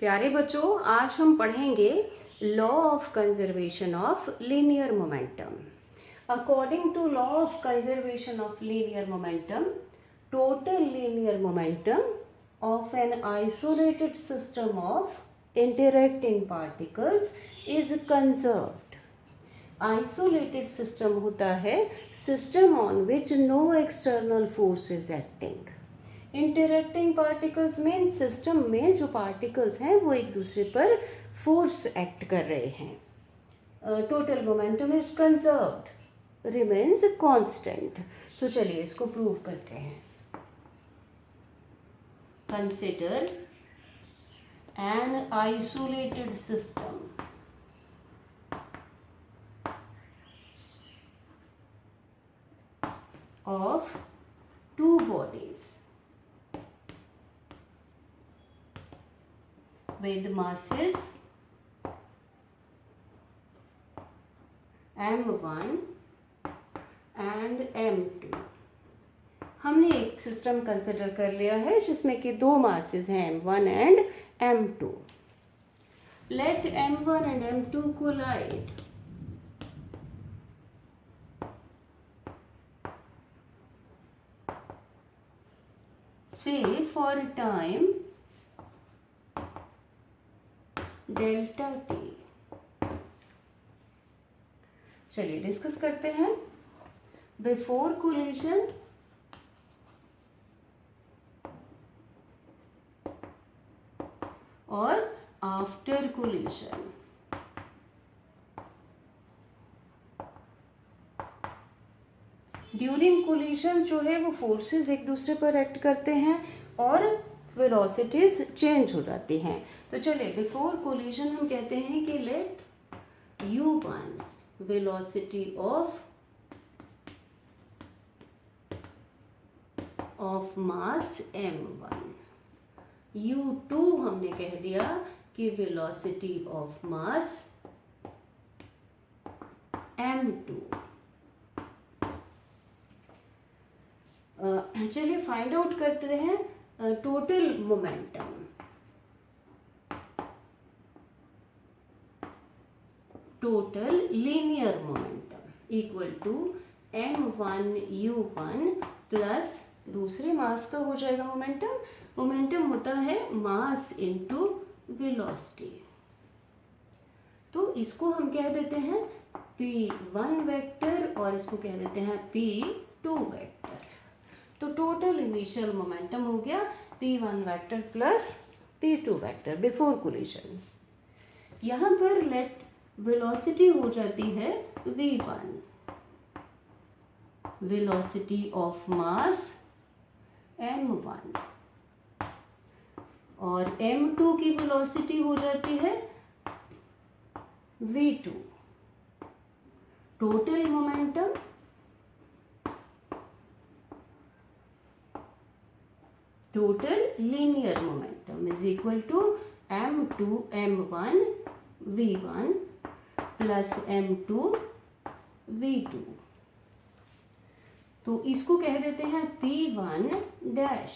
प्यारे बच्चों, आज हम पढ़ेंगे law of conservation of linear momentum. According to law of conservation of linear momentum, total linear momentum of an isolated system of interacting particles is conserved. Isolated system होता है system on which no external force is acting. Interacting particles में system में जो particles हैं वो एक दूसरे पर फोर्स एक्ट कर रहे हैं। Total momentum is conserved, remains constant. तो चलिए इसको प्रूव करते हैं। Consider N isolated system of two bodies with masses m1 and m2। हमने एक सिस्टम कंसिडर कर लिया है जिसमें कि दो मासेस हैं m1 and m2। Let m1 and m2 collide. Say for time delta t। चलिए डिस्कस करते हैं। बिफोर कोलिजन और आफ्टर कोलिजन। ड्यूरिंग कोलिजन जो है वो फोर्सेस एक दूसरे पर एक्ट करते हैं और वेलोसिटीज चेंज हो जाती हैं। तो चलिए बिफोर कोलिजन हम कहते हैं कि late u1 velocity of mass m1, u2 हमने कह दिया कि वेलोसिटी ऑफ मास m2। चलिए फाइंड आउट करते हैं total momentum. Total linear momentum equal to m1u1 plus दूसरे मास का हो जाएगा मोमेंटम। मोमेंटम होता है मास इनटू वेलोसिटी। तो इसको हम कह देते हैं p1 वेक्टर और इसको कह देते हैं p2 वेक्टर। तो टोटल इनिशियल मोमेंटम हो गया p1 vector plus p2 vector before collision. यहाँ पर लेट वेलोसिटी हो जाती है v1, velocity of mass m1, और m2 की वेलोसिटी हो जाती है v2। Total momentum total linear momentum is equal to m2 m1 v1 plus m2 v2। तो इसको कह देते हैं p1 डैश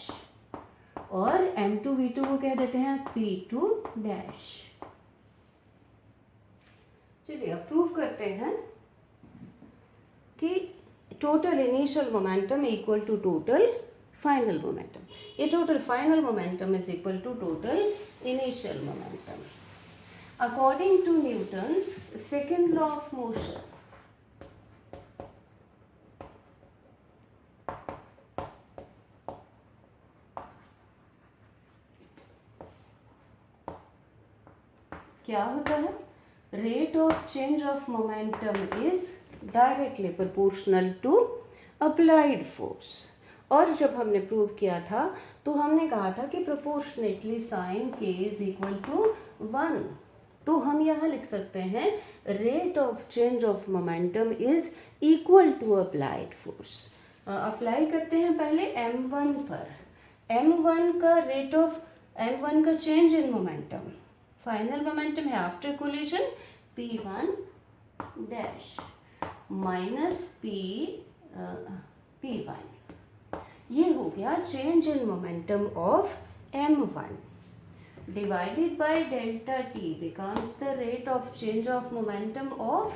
और m2 v2 को कह देते हैं p2 डैश। चलिए अब प्रूव करते हैं कि total initial momentum equal to total final momentum. ये total final momentum is equal to total initial momentum according to Newton's second law of motion. क्या होता है? Rate of change of momentum is directly proportional to applied force. और जब हमने prove किया था तो हमने कहा था कि प्रोपोर्शनेटली साइन के इज इक्वल टू 1। तो हम यहाँ लिख सकते हैं rate of change of momentum is equal to applied force. Apply करते हैं पहले m1 पर। m1 का रेट ऑफ m1 का change in momentum, final momentum है after collision p1 dash minus p1। ये हो गया change in momentum of m1। divided by delta t becomes the rate of change of momentum of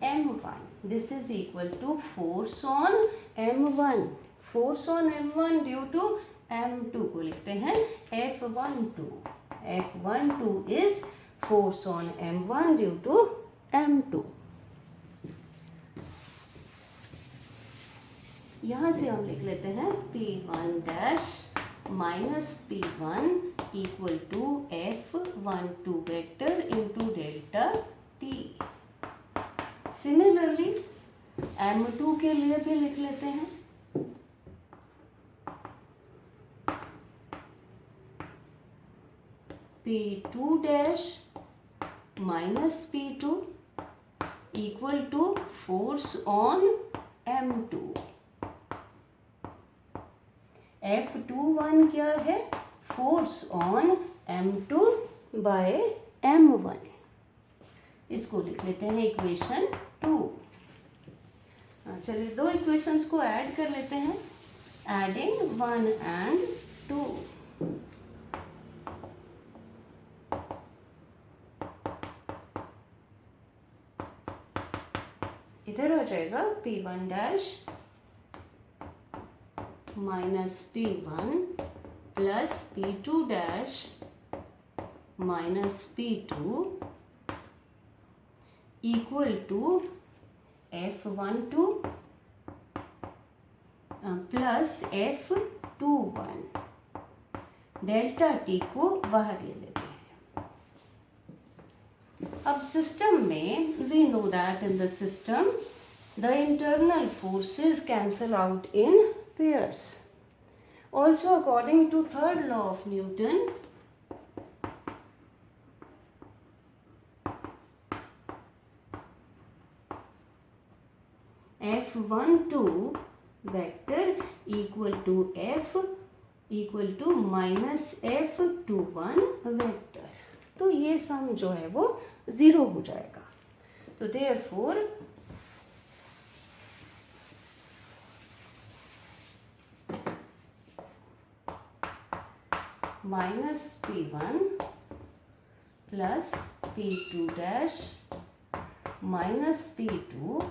m1. This is equal to force on m1. Force on m1 due to m2 को लिखते हैं F12. F12 is force on m1 due to m2. यहाँ से हम लिख लेते हैं P1 dash minus P1 equal to F12 vector into delta T. Similarly M2 के लिए भी लिख लेते हैं. P2 dash minus P2 equal to force on M2. F21 क्या है? Force on M2 by M1. इसको लिख लेते हैं इक्वेशन 2. चलिए दो इक्वेशंस को ऐड कर लेते हैं. Adding 1 and 2. इधर हो जाएगा P1 dash minus P1 plus P2 dash minus P2 equal to F12 plus F21. Delta T को बाहर ले लेते हैं. अब सिस्टम में we know that in the system the internal forces cancel out in pairs. Also according to third law of Newton, F12 vector equal to F equal to minus F21 vector. तो ये सम जो है वो 0 हो जाएगा. तो therefore minus P1 plus P2 dash minus P2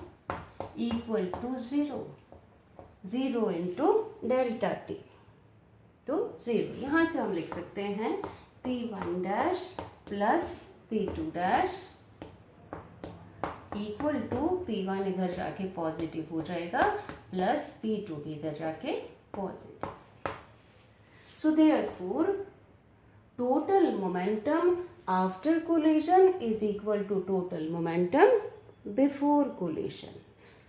equal to 0. 0 into delta T. तो 0. यहाँ से हम लिख सकते हैं P1 dash plus P2 dash equal to P1 इधर जाके पॉजिटिव हो जाएगा प्लस P2 भी इधर जाके positive. So therefore, total momentum after collision is equal to total momentum before collision.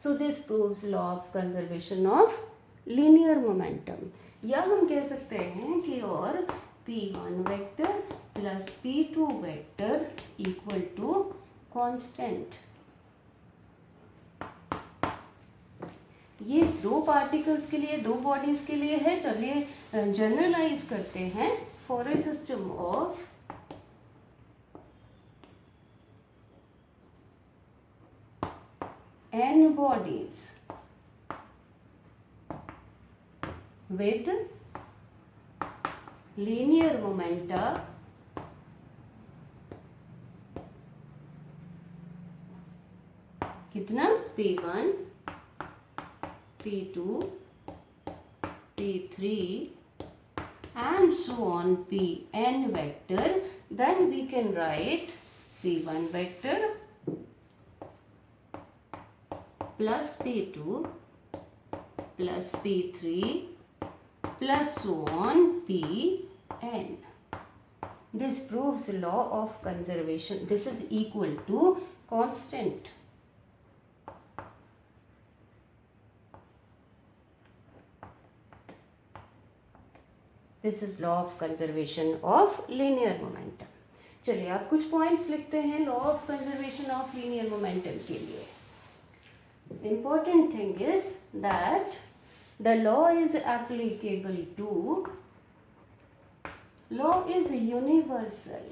So this proves law of conservation of linear momentum. या हम कह सकते हैं कि और P1 vector plus P2 vector equal to constant. ये दो particles के लिए, दो बॉडीज के लिए है. चलिए जनरलाइज करते हैं. For a system of n bodies with linear momenta कितना? P1 P2 P3 and so on Pn vector, then we can write P1 vector plus P2 plus P3 plus so on Pn. This proves law of conservation. This is equal to constant. This is law of conservation of linear momentum. चलिए आप कुछ points लिखते हैं law of conservation of linear momentum के लिए. Important thing is that the law is applicable to, law is universal.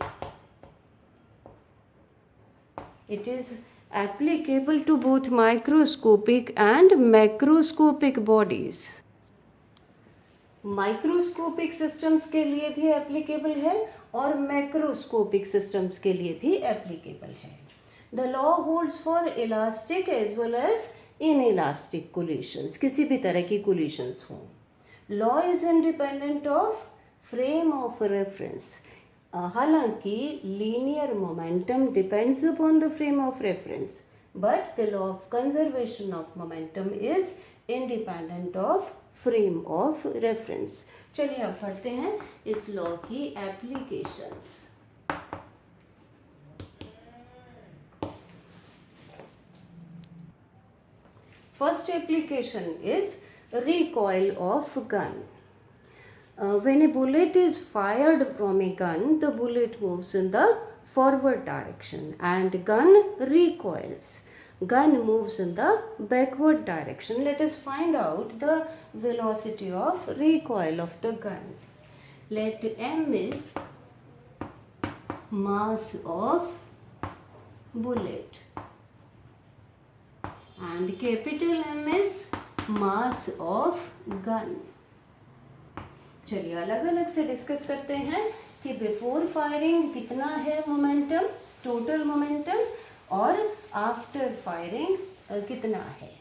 It is applicable to both microscopic and macroscopic bodies. Microscopic systems के लिए भी एप्लीकेबल है और macroscopic systems के लिए भी एप्लीकेबल है. The law holds for elastic as well as inelastic collisions, किसी भी तरह की कोलिशंस हों. Law is independent of frame of reference. हालांकि linear momentum depends upon the frame of reference, but the law of conservation of momentum is independent of frame of reference. चलिए अब पढ़ते हैं इस लॉ की applications. First application is recoil of gun. When a bullet is fired from a gun, the bullet moves in the forward direction and gun recoils. Gun moves in the backward direction. Let us find out the velocity of recoil of the gun. Let m is mass of bullet and capital M is mass of gun. चलिए अलग अलग से discuss करते हैं कि before firing कितना है momentum, total momentum, और आफ्टर फायरिंग कितना है.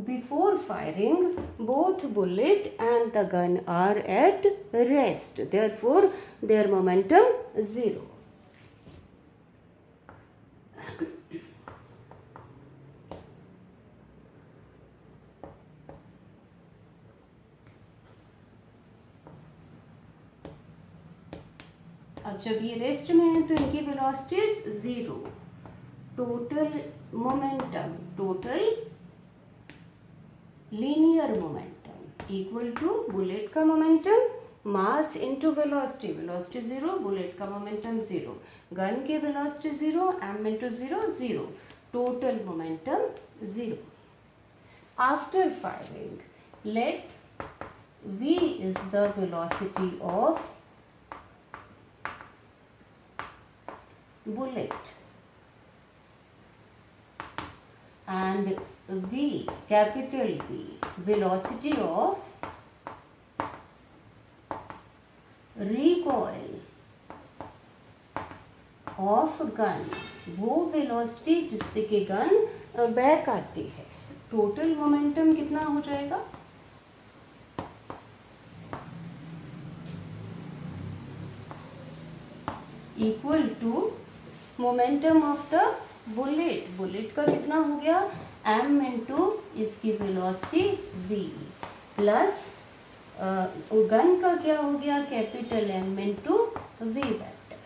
Before firing, both bullet and the gun are at rest. Therefore, their momentum 0. अब जब ये रेस्ट में है तो इनकी velocities 0. Total momentum, total linear momentum equal to bullet का momentum mass into velocity. Velocity 0, bullet का मोमेंटम 0, गन के velocity 0, m into 0 0, total momentum 0. After firing let v is the velocity of bullet and v, capital V, velocity of recoil of gun, वो velocity जिससे कि gun back आती है. Total momentum कितना हो जाएगा? Equal to momentum of the bullet. Bullet का कितना हो गया? m इंटू इसकी वेलोसिटी v प्लस गन का क्या हो गया? Capital M into v vector.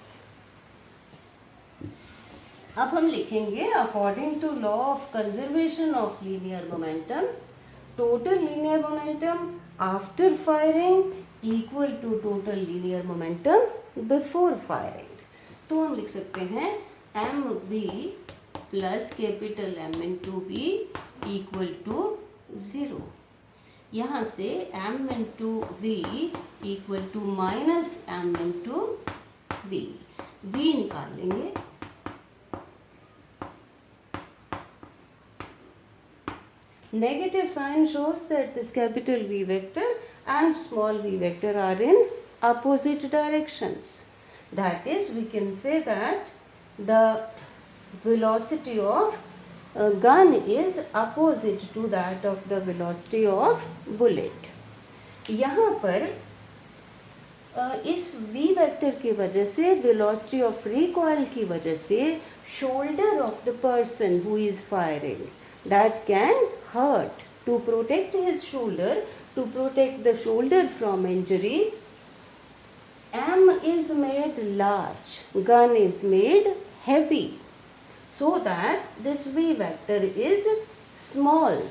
अब हम लिखेंगे according to law of conservation of linear momentum, total linear momentum after firing equal to total linear momentum before firing. तो हम लिख सकते हैं mv plus capital M into V equal to 0. यहाँ से m into V equal to minus m into V. v निकाल लेंगे. Negative sign shows that this capital V vector and small v vector are in opposite directions. That is, we can say that the velocity of gun is opposite to that of the velocity of bullet. यहाँ पर इस v vector की वजह से, velocity of recoil की वजह से, shoulder of the person who is firing that can hurt. To protect his shoulder, to protect the shoulder from injury, M is made large, gun is made heavy, so that this v vector is small,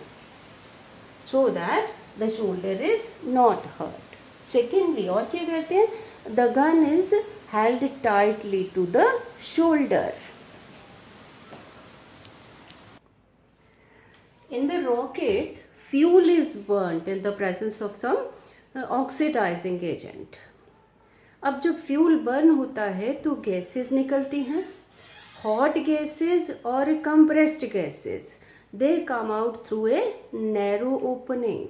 so that the shoulder is not hurt. Secondly, और क्या कहते हैं? The gun is held tightly to the shoulder. In the rocket, fuel is burnt in the presence of some oxidizing agent. अब जब fuel burn होता है तो gases निकलती हैं, हॉट गैसेस और compressed gases, they come out through a narrow opening,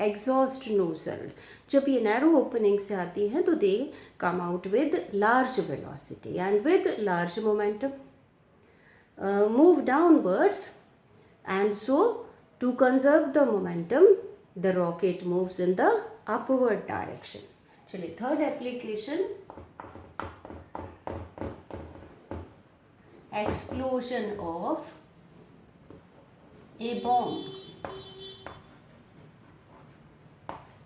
exhaust nozzle. जब ये नैरो ओपनिंग से आती हैं तो they come out with large velocity and with large momentum, move downwards, and so to conserve the momentum the rocket moves in the upward direction. चलिए third application, explosion of a bomb.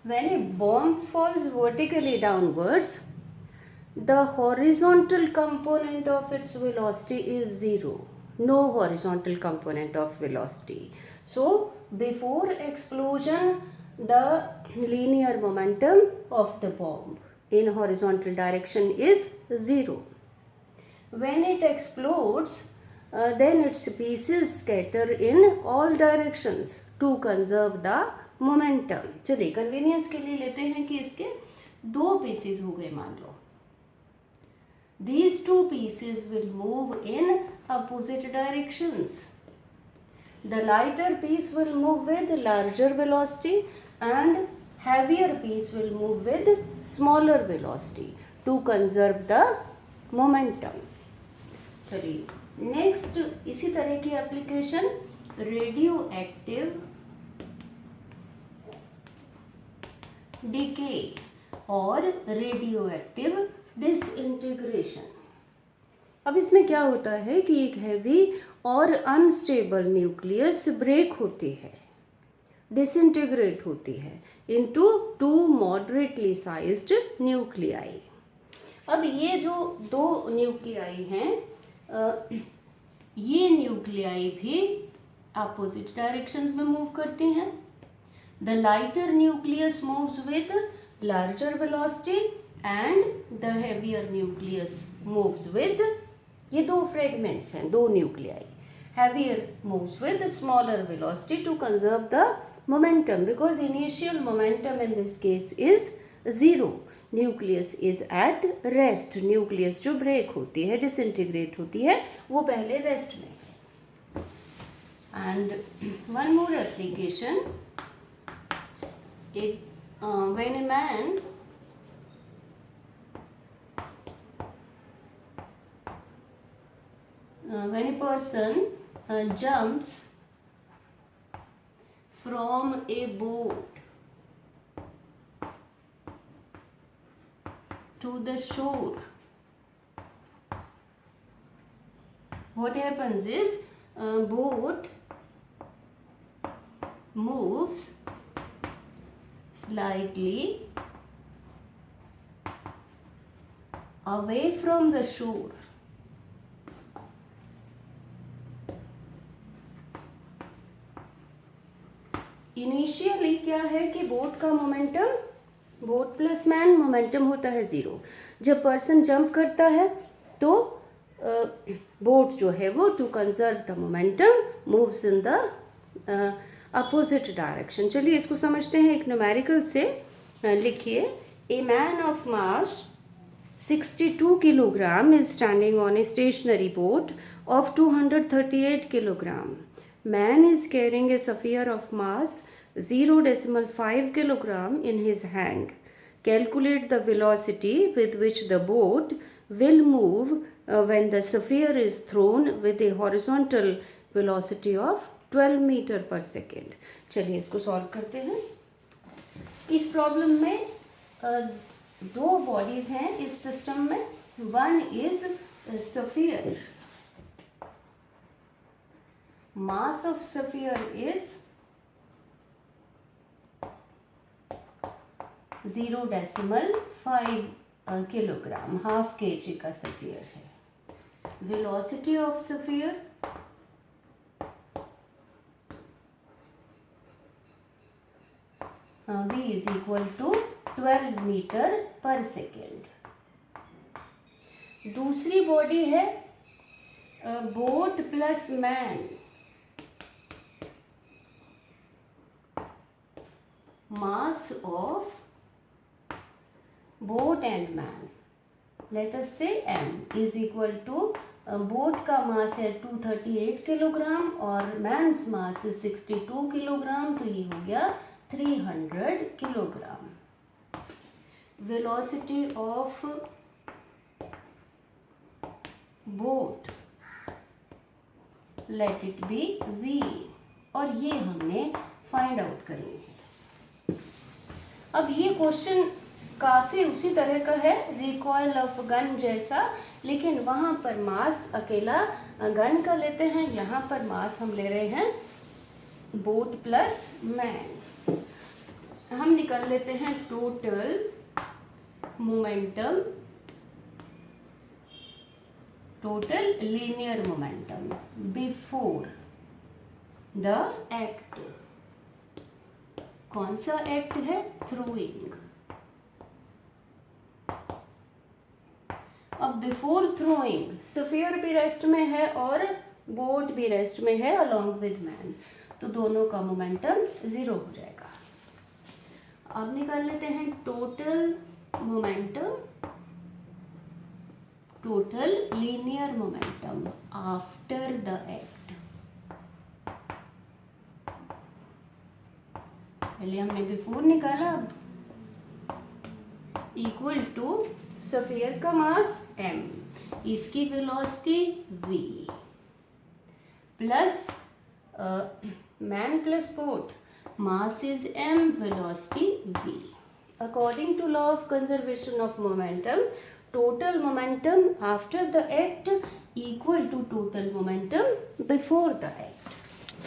When a bomb falls vertically downwards, the horizontal component of its velocity is 0. No horizontal component of velocity. So before explosion, the linear momentum of the bomb in horizontal direction is 0. When it explodes, then its pieces scatter in all directions to conserve the momentum. चलिए convenience के लिए लेते हैं कि इसके दो pieces हो गए मान लो. These two pieces will move in opposite directions. The lighter piece will move with larger velocity and heavier piece will move with smaller velocity to conserve the momentum. चलिए नेक्स्ट इसी तरह की एप्लीकेशन, रेडियो एक्टिव डिके और radio active disintegration. अब इसमें क्या होता है कि एक हैवी और अनस्टेबल न्यूक्लियस ब्रेक होती है, डिसइंटीग्रेट होती है into two moderately sized nuclei. अब ये जो दो न्यूक्लियाई हैं, ये न्यूक्लियाई भी अपोजिट डायरेक्शंस में मूव करती हैं। The lighter nucleus moves with larger velocity and the heavier nucleus moves with, ये दो फ्रेगमेंट्स हैं, दो nuclei. heavier moves with a smaller velocity to conserve the momentum because initial momentum in this case is 0. Nucleus is at rest. Nucleus जो break होती है, disintegrate होती है, वो पहले rest में है. And one more application, when a man when a person jumps from a boat to the shore, what happens is boat moves slightly away from the shore. Initially क्या है कि बोट का momentum, boat plus man momentum होता है 0। जब person jump करता है तो बोट जो है वो to conserve the momentum moves in the opposite direction. चलिए इसको समझते हैं एक न्यूमेरिकल से। लिखिए, a man of mass 62 kilogram is standing on a stationary boat of 238 kilogram. Man is carrying a sphere of mass 0.5 kilogram in his hand. Calculate the velocity with which the boat will move when the sphere is thrown with a horizontal velocity of 12 meter per second. चलिए इसको solve करते हैं। इस problem में दो bodies हैं इस system में। One is sphere, mass of sphere is 0.5 kilogram, half kg का स्फीयर है। Velocity of sphere v is equal to 12 metre पर सेकेंड। दूसरी बॉडी है boat plus man, mass of boat and man, let us say m is equal to, boat का mass है 238 kilogram और mains mass is 62 kilogram, तो ये हो गया 300 kilogram. Velocity of boat, let it be v, और ये हमने फाइंड आउट करनी है। अब ये क्वेश्चन काफ़ी उसी तरह का है, रिकॉयल ऑफ गन जैसा, लेकिन वहाँ पर मास अकेला गन का लेते हैं, यहाँ पर मास हम ले रहे हैं बोट प्लस मैन। हम निकाल लेते हैं total momentum, total linear momentum before the act. कौन सा एक्ट है? थ्रोइंग। अब बिफोर थ्रोइंग स्फीयर भी रेस्ट में है और बोट भी रेस्ट में है अलोंग विद मैन, तो दोनों का मोमेंटम 0 हो जाएगा। अब निकाल लेते हैं total momentum, total linear momentum after the act. पहले हमने बिफोर निकाला, इक्वल टू स्फीयर का मास m, इसकी वेलोसिटी v, प्लस man plus boat, mass is m, velocity v। According to law of conservation of momentum, total momentum after the act equal to total momentum before the act.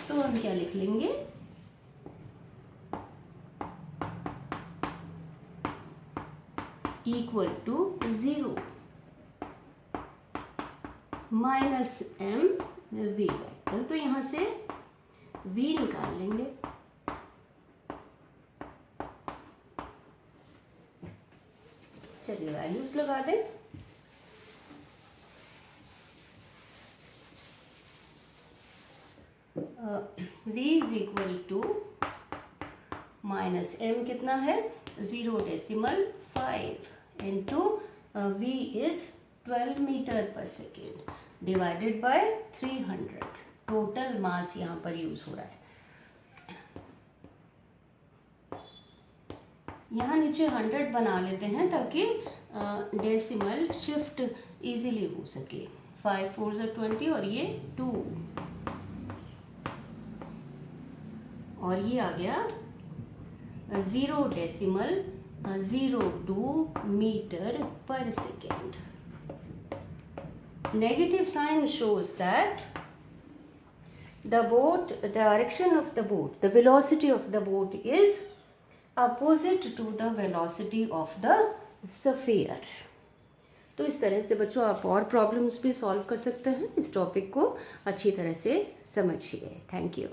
तो हम क्या लिख लेंगे? Equal to 0 minus m v vector, तो यहाँ से v निकाल लेंगे। चलिए वैल्यूज लगा दें। v is equal to minus m कितना है? 0.5 into v is 12 मीटर पर second divided by 300। Total mass यहाँ पर यूज हो रहा है। यहाँ नीचे 100 बना लेते हैं ताकि डेसिमल शिफ्ट इजीली हो सके। 5 4 20 और ये 2, और ये आ गया 0.02 metre per second. Negative sign shows that the boat, the direction of the boat, the velocity of the boat is opposite to the velocity of the sphere. तो इस तरह से बच्चों आप और प्रॉब्लम्स भी सॉल्व कर सकते हैं। इस टॉपिक को अच्छी तरह से समझिए। Thank you.